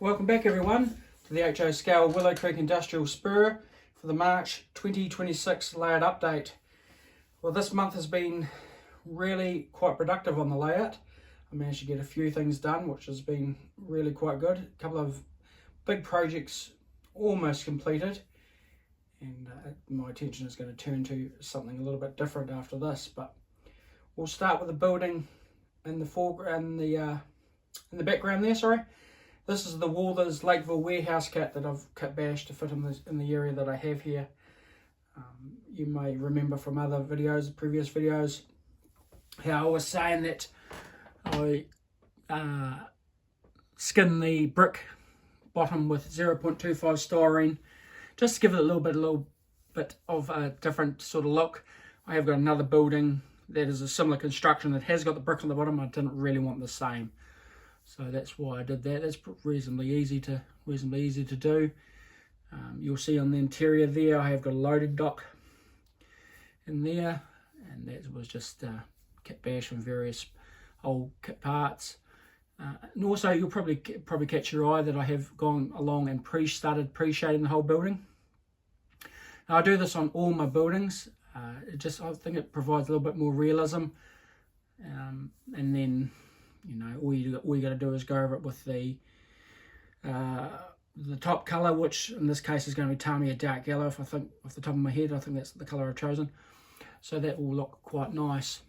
Welcome back everyone to the HO Scale Willow Creek Industrial Spur for the March 2026 layout update. Well, this month has been really quite productive on the layout. I managed to get a few things done, which has been really quite good. A couple of big projects almost completed, and my attention is going to turn to something a little bit different after this. But we'll start with the building in the foreground, in the background there. Sorry. This is the Walthers Lakeville warehouse kit that I've cut bash to fit in the area that I have here. You may remember from other videos, previous videos, how I was saying that I skin the brick bottom with 0.25 styrene just to give it a little bit of a different sort of look. I have got another building that is a similar construction that has got the brick on the bottom. I didn't really want the same. So that's why I did that. That's reasonably easy to do. You'll see on the interior there, I have got a loading dock in there, and that was just kit bash from various old kit parts. And also, you'll probably catch your eye that I have gone along and started pre-shading the whole building. Now, I do this on all my buildings. I think it provides a little bit more realism, and then, you know, all you got to do is go over it with the top colour, which in this case is going to be Tamiya dark yellow. If I think off the top of my head, I think that's the colour I've chosen. So that will look quite nice.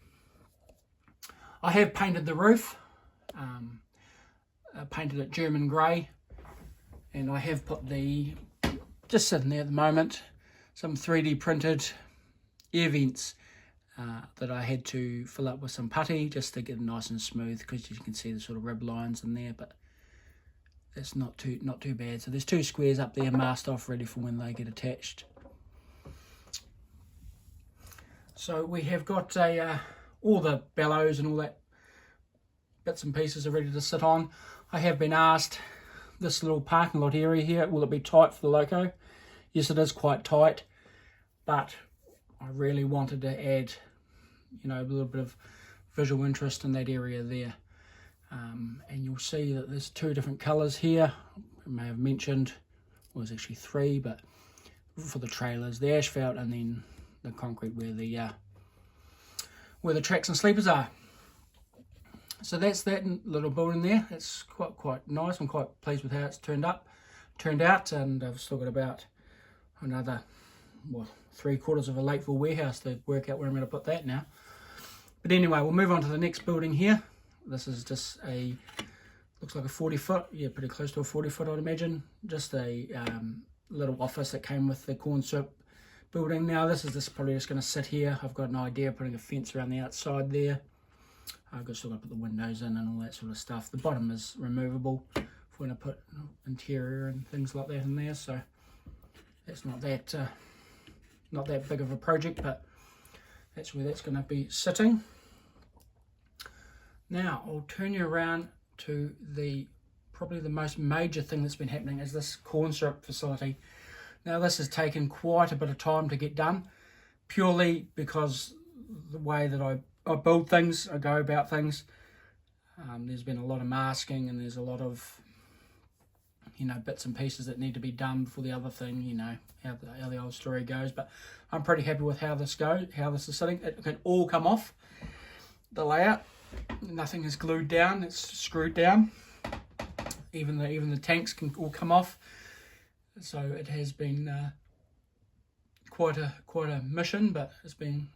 I have painted the roof. I painted it German grey, and I have put just sitting there at the moment, some 3D printed air vents that I had to fill up with some putty just to get it nice and smooth, because you can see the sort of rib lines in there, but it's not too bad. So there's two squares up there masked off, ready for when they get attached. So we have got all the bellows and all that bits and pieces are ready to sit on. I have been asked, this little parking lot area here, will it be tight for the loco? Yes, it is quite tight, but I really wanted to add, you know, a little bit of visual interest in that area there. And you'll see that there's two different colours here. I may have mentioned, well, there's actually three, but for the trailers, the asphalt, and then the concrete where the tracks and sleepers are. So that's that little building there. It's quite nice. I'm quite pleased with how it's turned out, and I've still got about another, well, 3/4 of a Lakeville warehouse to work out where I'm going to put that now. But anyway, we'll move on to the next building here. This is just looks like a 40-foot, yeah, pretty close to a 40-foot, I'd imagine. Just a little office that came with the corn soup building. Now this is probably just going to sit here. I've got an idea of putting a fence around the outside there. I've still got to put the windows in and all that sort of stuff. The bottom is removable if we're going to put interior and things like that in there. So that's not that big of a project, but that's where that's going to be sitting. Now I'll turn you around to probably the most major thing that's been happening is this corn syrup facility. Now this has taken quite a bit of time to get done, purely because the way that I build things, I go about things. There's been a lot of masking, and there's a lot of, you know, bits and pieces that need to be done before the other thing, you know, how the old story goes. But I'm pretty happy with how this is sitting. It can all come off the layout. Nothing is glued down, it's screwed down. Even the tanks can all come off. So it has been quite a mission, but it's been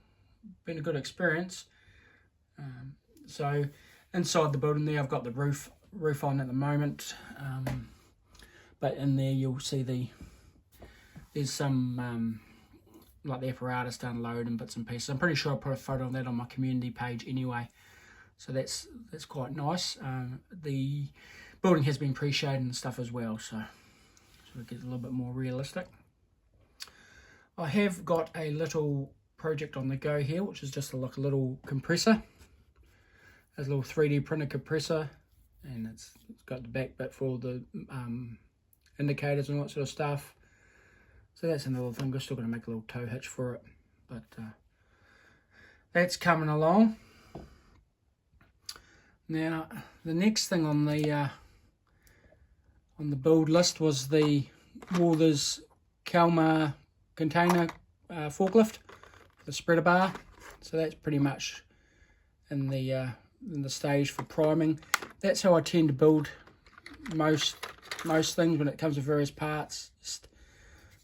a good experience. So inside the building there, I've got the roof on at the moment. But in there you'll see there's some like the apparatus to unload and bits and pieces. I'm pretty sure I'll put a photo of that on my community page anyway. So that's quite nice. The building has been pre-shaded and stuff as well, so it gets a little bit more realistic. I have got a little project on the go here, which is just a little compressor. There's a little 3D printed compressor, and it's got the back bit for all the indicators and all that sort of stuff. So that's another thing. We're still going to make a little tow hitch for it, but that's coming along. Now the next thing on on the build list was the Walthers Kalmar container forklift, the spreader bar. So that's pretty much in the stage for priming. That's how I tend to build most things when it comes to various parts. Just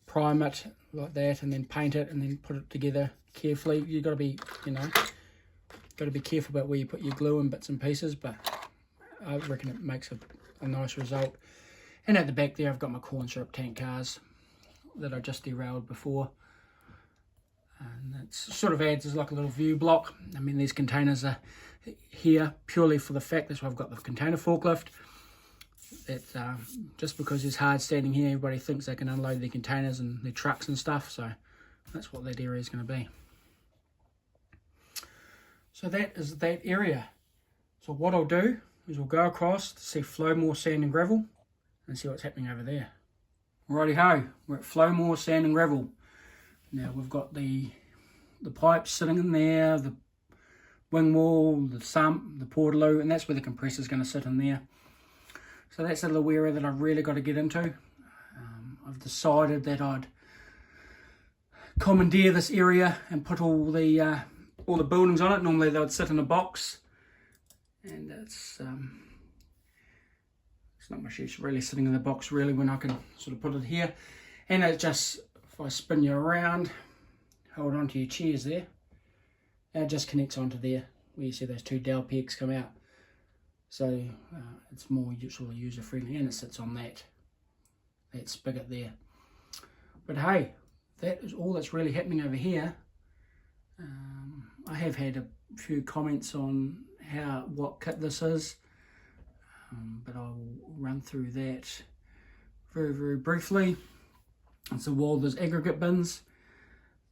prime it like that, and then paint it, and then put it together carefully. You've got to be, got to be careful about where you put your glue and bits and pieces, but I reckon it makes a nice result. And at the back there, I've got my corn syrup tank cars that I just derailed before. And that sort of adds as like a little view block. I mean, these containers are here purely for the fact that's why I've got the container forklift. That just because it's hard standing here, everybody thinks they can unload their containers and their trucks and stuff. So that's what that area is going to be. So that is that area. So what I'll do is we'll go across to see Flowmore Sand and Gravel and see what's happening over there. Righty ho, we're at Flowmore Sand and Gravel. Now we've got the pipes sitting in there, the wing wall, the sump, the portaloo, and that's where the compressor's going to sit in there. So that's a little area that I've really got to get into. I've decided that I'd commandeer this area and put all the buildings on it. Normally they would sit in a box, and it's not much use really sitting in the box really when I can sort of put it here. And it just, if I spin you around, hold on to your chairs there, it just connects onto there where you see those two dowel pegs come out. So it's more sort of user friendly, and it sits on that spigot there. But hey, that is all that's really happening over here. I have had a few comments on what kit this is, but I'll run through that very, very briefly. It's the Walthers aggregate bins,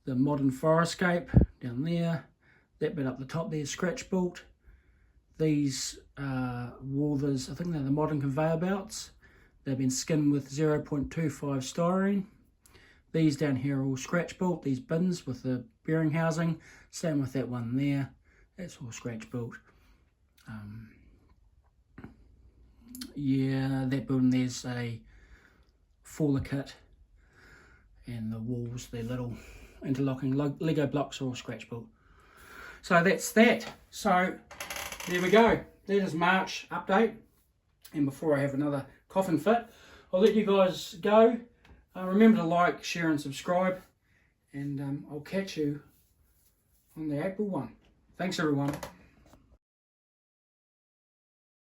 the modern Forescape down there, that bit up the top there, scratch built. These Walthers, I think they're the modern conveyor belts. They've been skinned with 0.25 styrene. These down here are all scratch built, these bins with the bearing housing. Same with that one there, that's all scratch built. Yeah, that building there's a Faller kit, and the walls, they're little interlocking Lego blocks are all scratch built. So that's that. So there we go. That is March update. And before I have another coffin fit, I'll let you guys go. Remember to like, share and subscribe. And I'll catch you on the April one. Thanks everyone.